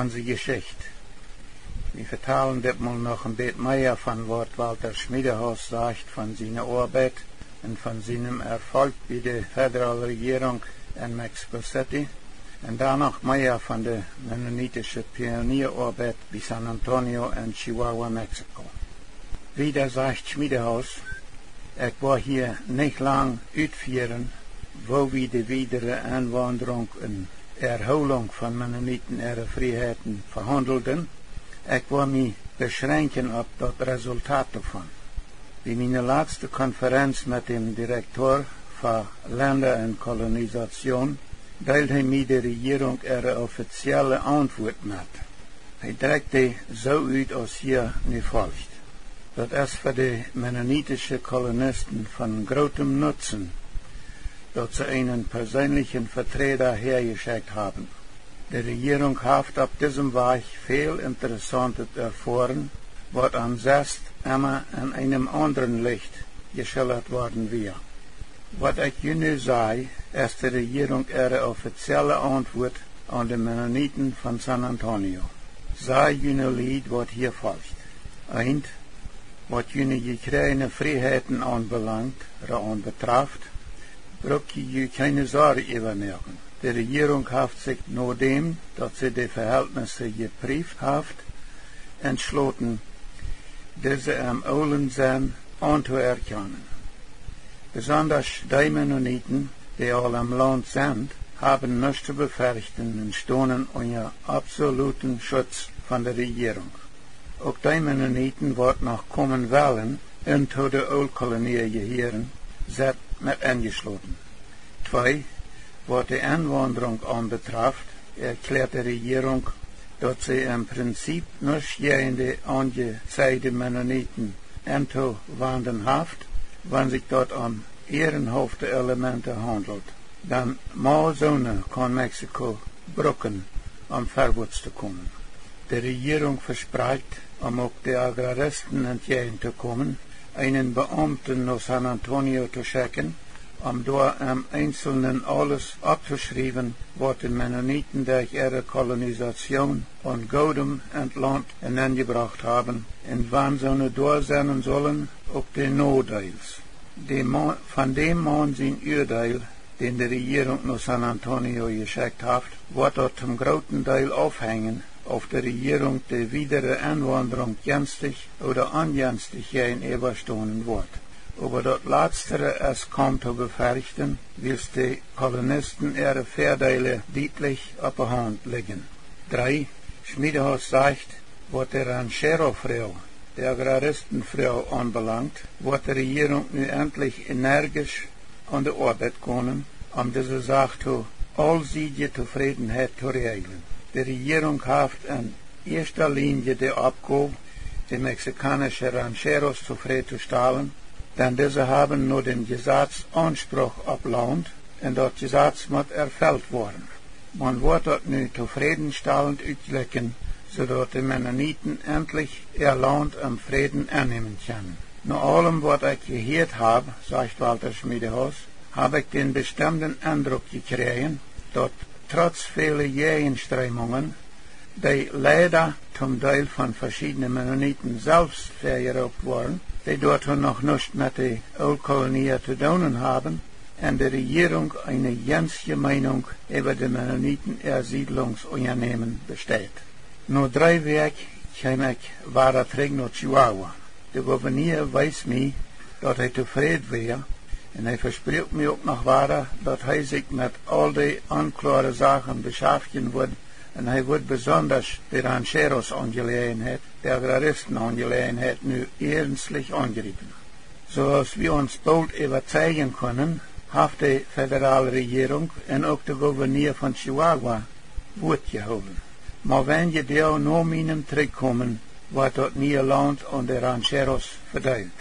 unsere Geschichte. Wir vertalen das mal noch ein bisschen mehr von was Walter Schmiedehaus sagt, von seiner Arbeit und von seinem Erfolg bei der Föderalregierung in Mexico City und danach mehr von der mennonitischen Pionierarbeit bei San Antonio in Chihuahua, Mexiko. Wieder sagt Schmiedehaus, ich war hier nicht lang uitführen, wo wir die weitere Einwanderung und Erholung von Mennoniten ihre Freiheiten verhandelten. Ich will mich beschränken auf das Resultat davon. Bei meiner letzten Konferenz mit dem Direktor für Länder und Kolonisation teilte mir die Regierung ihre offizielle Antwort mit. Er drückte so aus, als hier nicht folgt. Das ist für die mennonitischen Kolonisten von großem Nutzen, dass sie einen persönlichen Vertreter hergeschickt haben. Die Regierung hat auf diesem Weg viel Interessantes erfahren, was ansonsten immer in einem anderen Licht geschildert worden wäre. Was ich Ihnen sage, ist die Regierung ihre offizielle Antwort an die Mennoniten von San Antonio. Sei Ihnen Lied, was hier folgt. Eins, was Ihnen gekriegene Freiheiten anbelangt, oder anbetrifft, braucht ihr keine Sorge übernehmen. Die Regierung hat sich nachdem, dass sie die Verhältnisse geprüft hat, entschlossen, diese am Ohlen sind anzuerkennen. Besonders die Mennoniten, die all im Land sind, haben nichts zu befürchten und stehen unter absoluten Schutz von der Regierung. Auch die Mennoniten, die noch kommen wollen, into die Oldkolonie gehören, sind mit eingeschlossen. 2. Was die Einwanderung anbetrifft, erklärt die Regierung, dass sie im Prinzip nicht jene angezeigte Mennoniten wandern haft, wenn sich dort um ehrenhafte Elemente handelt. Dann mal so kann Mexiko brücken, um vorwärts zu kommen. Die Regierung verspricht, um auch die Agraristen entgegenzukommen, einen Beamten nach San Antonio zu schicken, um dort im Einzelnen alles abzuschreiben, was die Mennoniten durch ihre Kolonisation und Godem ins Land hineingebracht haben, und wann sie dort sein sollen, auch die Notdeils. Von dem Mann sein Urteil, den die Regierung nach San Antonio geschickt hat, wird dort zum großen Teil aufhängen, auf der Regierung die weitere Einwanderung günstig oder ungünstig gegenüberstehen wird. Aber das Letztere es kaum zu befürchten, weil die Kolonisten ihre Vorteile deutlich auf der Hand liegen. 3. Schmiedehaus sagt, was die Ranchero-Frau, die Agraristenfrau anbelangt, wird die Regierung nun endlich energisch an die Arbeit kommen, um diese Sache zu allseitiger Zufriedenheit zu regeln. Die Regierung hat in erster Linie die Aufgabe, die mexikanischen Rancheros zufriedenzustellen, denn diese haben nur den Gesetz Anspruch auf Land und das Gesetz muss erfüllt werden. Man wird dort nun zufriedenstellend auslecken, sodass die Mennoniten endlich ihr Land im Frieden annehmen können. Nach allem, was ich gehört habe, sagt Walter Schmiedehaus, habe ich den bestimmten Eindruck gekriegt, dass trotz vieler Gegenströmungen, die leider zum Teil von verschiedenen Mennoniten selbst vergeraubt wurden, die dort noch nicht mit der Oldkolonie zu tun haben, und die Regierung eine gänzliche Meinung über die Mennoniten-Ersiedlungsunternehmen besteht. Nur 3 Wochen kam ich weiter zurück nach Chihuahua. Der Gouverneur weiß mir, dass er zufrieden wäre, und er verspricht mir auch noch weiter, dass er sich mit all den unklaren Sachen beschäftigen wird, und er wird besonders die Rancheros-Angelegenheit, die Agraristen-Angelegenheit nur ernstlich angreifen. So als wir uns bald überzeugen können, hat die Föderalregierung und auch der Gouverneur von Chihuahua Wort gehalten. Maar wenn je deel naar meinem terugkomen, wordt dat nieuwe land aan de rancheros verdeeld.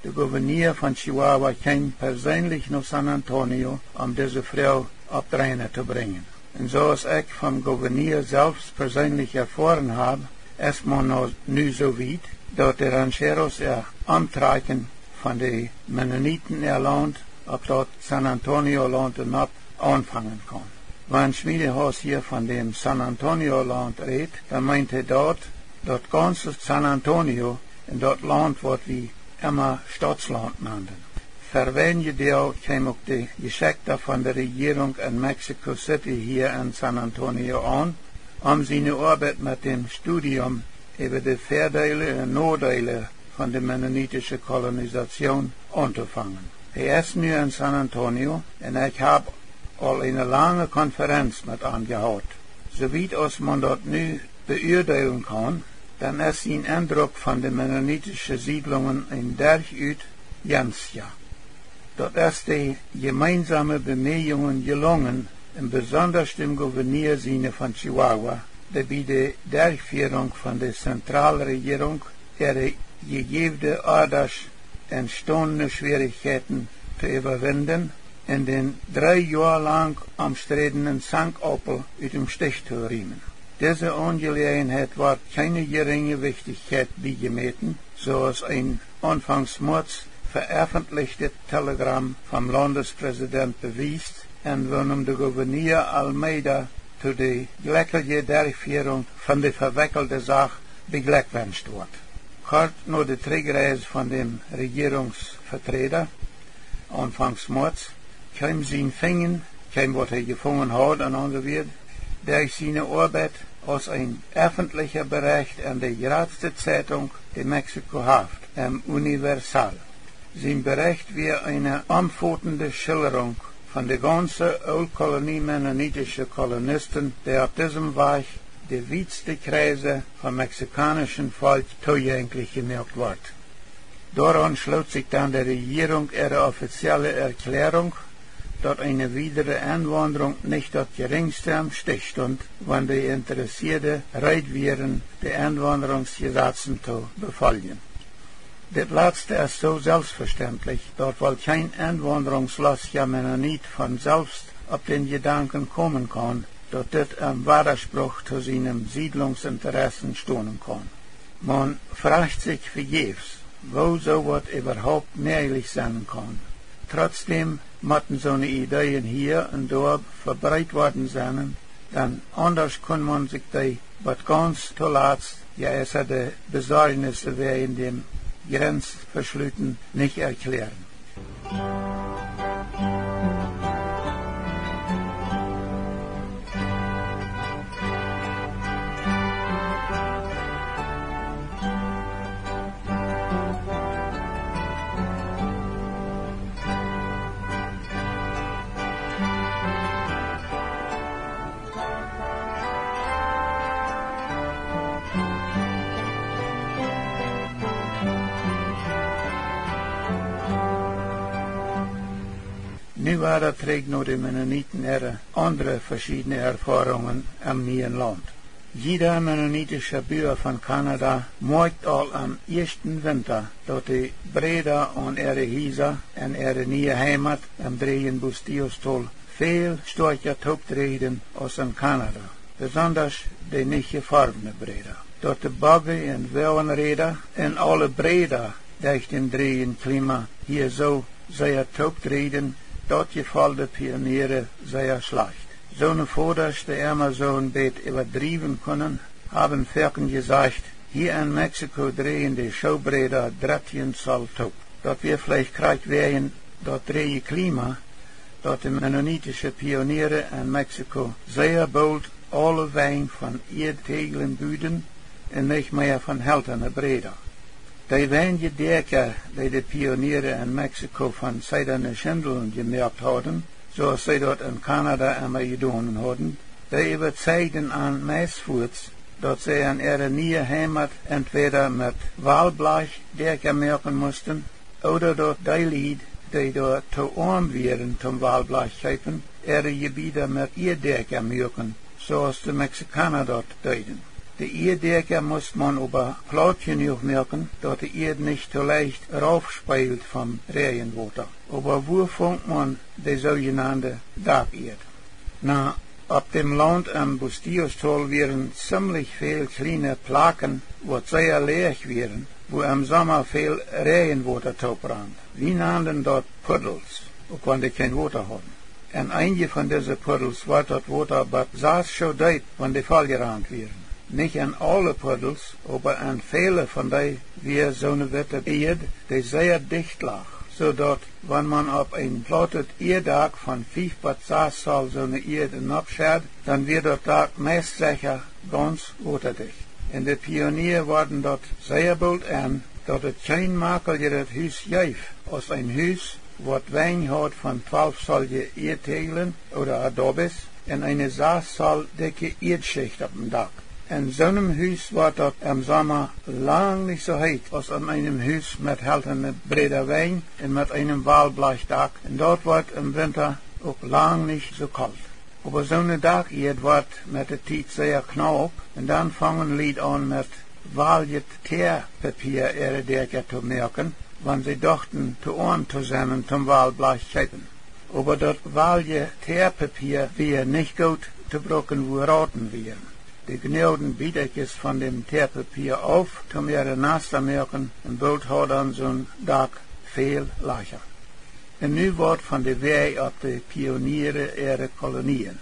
De gouverneur van Chihuahua ging persoonlijk naar San Antonio om deze vrouw op de Reine te brengen. En zoals ik van gouverneur zelfs persoonlijk ervaren heb, is man nu zo weit, dat de rancheros aantrekken van de Mennoniten land, op dat San Antonio land en op aanvangen kan. Wenn Schmiedehaus hier von dem San Antonio Land redet, dann meint dort ganze San Antonio in dort Land wird wie immer Staatsland nannten. Verwenje deel kwam ook de Geschichte von der Regierung in Mexico City hier in San Antonio an, seine Arbeit mit dem Studium über die Voordele und Nadele von der mennonitischen Kolonisation anzufangen. Ist nu in San Antonio und ich habe al eine lange Konferenz mit angehört. Soweit als man dort nu beurteilen kann, dann ist sein Eindruck von den mennonitischen Siedlungen in derart Jansja. Dort ist die gemeinsame Bemühungen gelungen, im besonders dem Gouverneursine von Chihuahua, der bei der Durchführung von der Zentralregierung ihre gegebene dadurch entstandene Schwierigkeiten zu überwinden, in den 3 Jahre lang umstrittenen Sankappel aus dem Stich zu riemen. Diese Angelegenheit war keine geringe Wichtigkeit beigemessen, so als ein anfangs März veröffentlichte Telegramm vom Landespräsident bewies, und worin der Gouverneur Almeida zu der glücklichen Durchführung von der verwickelten Sache beglückwünscht wird. Kurz nach der Zurückreise von dem Regierungsvertreter, anfangs März, kam sein Fingen, was gefangen hat und angewiesen, durch seine Arbeit als ein öffentlicher Bericht an der größten Zeitung, die Mexiko hat, im Universal. Sein Bericht war eine umfassende Schilderung von der ganzen Oldkolonie mennonitischer Kolonisten, die auf diesem Weg die weiteste Kreise vom mexikanischen Volk zugänglich gemacht wird. Daran schloss sich dann der Regierung ihre offizielle Erklärung, dass eine weitere Einwanderung nicht das geringste am Stich stand, wenn die Interessierte bereit wären, die Einwanderungsgesetze zu befolgen. Das letzte ist so selbstverständlich, dort wohl kein einwanderungslustiger Mennonit von selbst auf den Gedanken kommen kann, dass das im Widerspruch zu seinen Siedlungsinteressen stehen kann. Man fragt sich vergebens, wo sowas überhaupt möglich sein kann. Trotzdem müssen so eine Ideen hier und dort verbreitet worden sein, denn anders kann man sich die, was ganz zuletzt, ja es die Besorgnisse wegen dem Grenzverschlüssen nicht erklären. Nu waren trägt nur die Mennoniten ihre andere verschiedene Erfahrungen am neuen Land. Jeder mennonitische Bürger von Kanada merkt all am ersten Winter, dass die Brüder und ihre Häuser in ihre neue Heimat am Drehen Bustillos-Tal viel stärker auftreten als in Kanada, besonders die nicht gefarbene Brüder. Dass die Bogge und Wellenräder und alle Brüder durch den Drehen Klima hier so sehr auftreten, dort gefällt die Pioniere sehr schlecht. So eine Vorderste immer so ein Bett übertrieben können, haben Völker gesagt, hier in Mexiko drehen die Showbrüder 13 Zoll top. Dort wir vielleicht kriegt werden, dort drehe Klima, dort die mennonitische Pioniere in Mexiko sehr bald alle Wein von erdtegelen Büden und nicht mehr von hälterne Brüder. Die wenige Decker, die Pioniere in Mexiko von seidenen Schindeln gemerkt haben, zoals sie dort in Kanada immer getan hatten, die überzeugten an meistvoets, dass sie in ihre neue Heimat entweder mit Walblech Decker merken mussten, oder dass die Leute, die dort zu arm wären zum Walblech kaufen, ihre Gebiete mit Erddecker merken, zoals die Mexikaner dort deuten. Die Erddecker muss man aber klar genug merken, dass die Erde nicht so leicht raufspeilt vom Regenwasser. Aber wo fängt man die sogenannte Dacherde? Na, auf dem Land am Bustillos-Tal wären ziemlich viele kleine Plaken, wo sehr leer wären, wo im Sommer viel Regenwasser draufbrannt. Wir nannten dort Puddles, auch wenn die kein Wasser hatten. En einige von diese Puddels war dort Water, aber saß schon dort, wenn die voll gerannt wären. Nicht an alle Puddels, aber an viele von die wir so eine witte Erd, die sehr dicht lag. So dort, wenn man auf ein plattes Erdach von 5 bis 6 Zoll so eine Erde abschert, dann wird dort Dach meist sicher ganz waterdicht. En de Pionier waren dort sehr bald an, dat het geen makkelijker huis geeft als een huis wat wijn had van 12 solche Erdtegelen oder Adobes en een 6 Zoll dicke Erdschicht op dem Dach. En zo'n huis wordt dat im Sommer lang nicht so heet als an einem Huis met heltende breder wijn en met einem Walblechdach. En dort wordt im Winter ook lang nicht so kalt. Aber zo'n Dach wordt met de tijd zeer knap en dan fangen lied aan met waljet Teerpapier ihre Dächer zu merken, wann sie dachten, zu Ohren zusammen zum Walblech schäppen. Aber das walje Teerpapier wäre nicht gut zu brauchen, wo Raten wären. Die gnäuden Biedertjes von dem Teerpapier auf, zum ihre Nase merken, und bald hat dann so'n Dach viel leichter. Een nu wordt van de wij op de pionieren ihre Kolonien.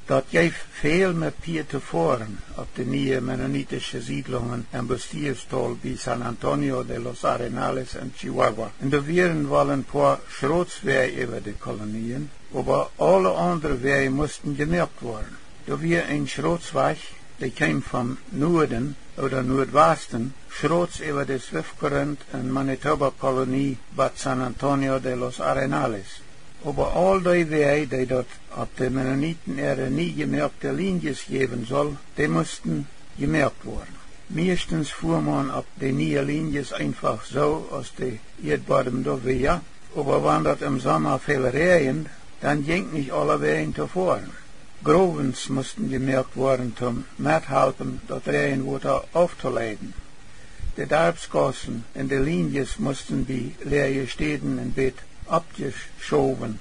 Dat geeft veel met Pier tevoren op de nieuwe Mennonitische Siedlungen en bestierstal bij San Antonio de los Arenales en Chihuahua. En er waren wel een paar schrotswij over de kolonien, maar alle andere wij moesten gemerkt worden. Er was een schrotsweg, die kwam van Noorden oder Noordwesten, schrots over de Swiftcurrent en Manitoba-kolonie bij San Antonio de los Arenales. Aber all die wij die dort op de Mennoniten ihre nie gemerkte Linies geben soll, die mussten gemerkt worden. Meestens fuhr man op de nieuwe Linies einfach so aus de Erdbodem da weer, aber wenn dat im Sommer viel regnet, dann ging nicht alle Wegen zuvor. Grovens mussten gemerkt worden zum mithelfen, dat Regenwater aufzuleiten. De Darpsgassen en de Linies mussten bij leere Städten en Bett abgeschoben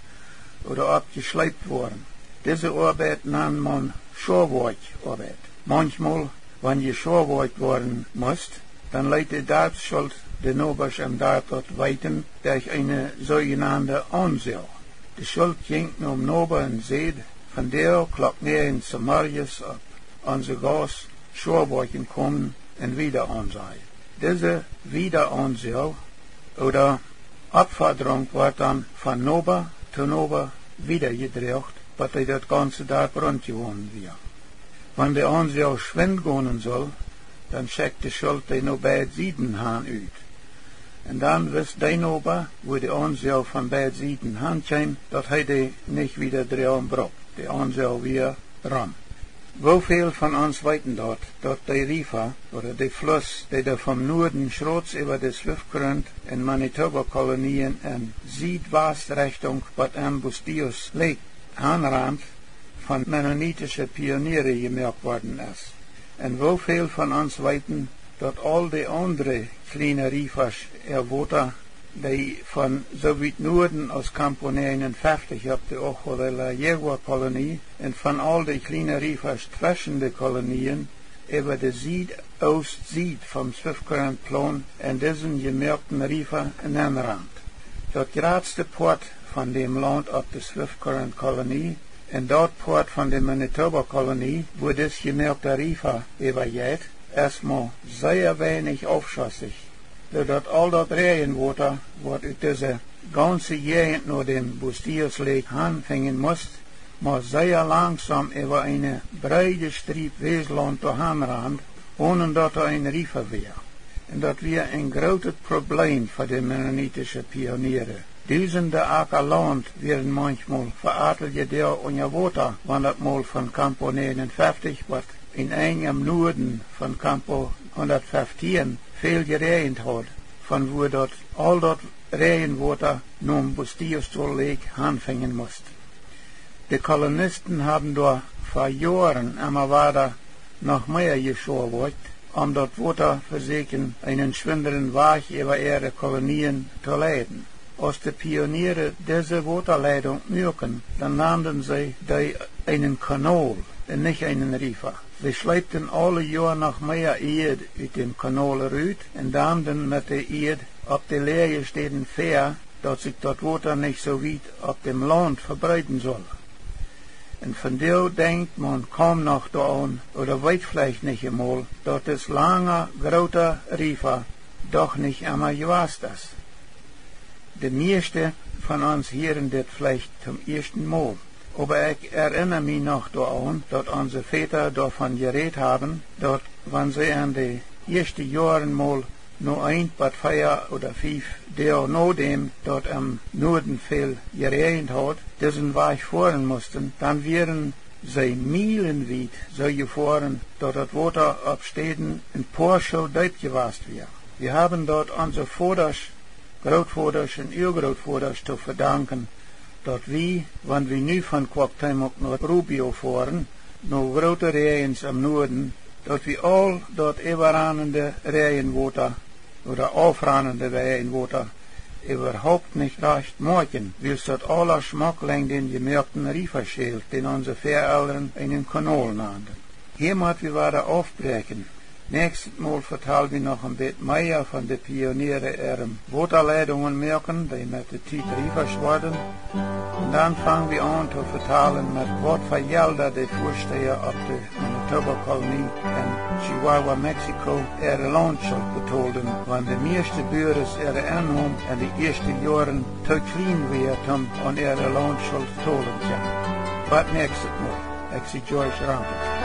oder abgeschleift worden. Diese Arbeit nahm man Schorwerkarbeit. Manchmal, wenn je Schorwerk worden musst, dann leitet die Darpsschuld den Obers am Darp dort weiten durch eine sogenannte Anseil. Die Schuld ging um Nober und Seed, von der klappt mehr in Samarias ab, an so Gas Schorwerken kommen und wieder ansehen. Diese Wiederanseil oder Abforderung wordt dan van Nober zu Nober wiedergedreht, wat hij dat ganze Dorp rondgewonnen weer. Wanneer de Anseil schwind gaan soll, dan schickt de Schuld die nog bij het Siedenhaan uit. En dan wist de Nober, wo de Anseil van bij het Siedenhaan kwam, dat hij die niet wieder drehen braucht. De Anseil weer ram. Hoeveel van ons weten dat de Rifa, oder de Fluss, die da vom Norden schrots über de Swiftcurrent en Manitoba-kolonien en Südwest-Richtung wat aan Bustius Lake aanraamt, van Mennonitische Pionieren gemerkt worden is. En hoeveel van ons weten dat al die andere kleine Rifas water, die van so weit Norden aus Campo 59 op de Ojo de la Yegua-kolonie en van al die kleine Rifas zwischen de kolonien über de Süd-Ost-Süd vom Swiftcurrent-Plan en diesen gemerkten Rifa in Rand. Dat grootste poort van dem land op de Swiftcurrent-kolonie en dat poort van de Manitoba-kolonie, wo des gemerkte Rifa übergeht, erstmal sehr wenig aufschüssig. Doordat al dat regenwater wat uit deze ganze gegend naar dem Bustius Lake aanvangen moest, maar zeer langzaam over een breite streep Weesland doorheen ohne dat een river weer. En dat weer een groot probleem voor de Mennonitische Pionieren. Duizenden aker land werden manchmal veradeld onder water, wanneer dat mal van Campo 59 wat in engem Norden van Campo 115 veel geregend had, van wo dat al dat regenwater naar Bustius Lake aanvangen moest. De kolonisten hebben door voor jaren immer weiter nog meer geschoren, om dat water verzekeren einen schwindenden Weg über ihre Kolonien zu leiden. Als de Pionieren diese Waterleidung merken, dann nahmen sie einen Kanal und nicht einen Rifer. Sie schleppten alle Jahre noch mehr Erd aus dem Kanal raus und dann mit der Erd auf die leergestehenden Fähr dat sich dat Water nicht so weit auf dem Land verbreiten soll. Und von der denkt man kaum noch daran, oder weiß vielleicht nicht einmal, dass das lange, große River doch nicht einmal gewasst ist. Die meisten von uns hören das vielleicht zum ersten Mal. Aber ich erinnere mich noch daran, dass unsere Väter davon geredet haben, dass, wenn sie in den ersten Jahren mal nur 4 oder 5 Jahre nachdem dort am Norden viel geregnet hat, diesen Weg fahren mussten, dann wären sie meilenweit so gefahren, dass das Wasser auf Städten ein paar Schuhe dort gewasst wäre. Wir haben dort unsere Vaters, Großvaters und Urgroßvaters zu verdanken, dass wir, wenn wir nu von Cuauhtémoc nach Rubio fahren, noch große Regens am Norden, dass wir all dort überrannende Regenwater oder aufrannende Regenwater überhaupt nicht recht merken, weil es dort aller Schmuckling den gemerkten Riefer schält, den unsere Voreltern einen Kanal nannten. Hier müssen wir weiter aufbrechen. Nächstes Mal vertellen wir noch ein bisschen mehr von den Pionieren ihren Waterleitungen merken, die mit der Zeit Riefer wurden. Und dann fangen wir an zu vertellen, mit was für Gelder die Vorsteher auf der Manitoba-Kolonie in Chihuahua, Mexiko, ihre Landschuld bezahlten, wenn die meisten Bürger ihre Einnahmen in den ersten Jahren zu klein waren, um ihre Landschuld zu zahlen. Was nächstes Mal? Ich bin George Rampert.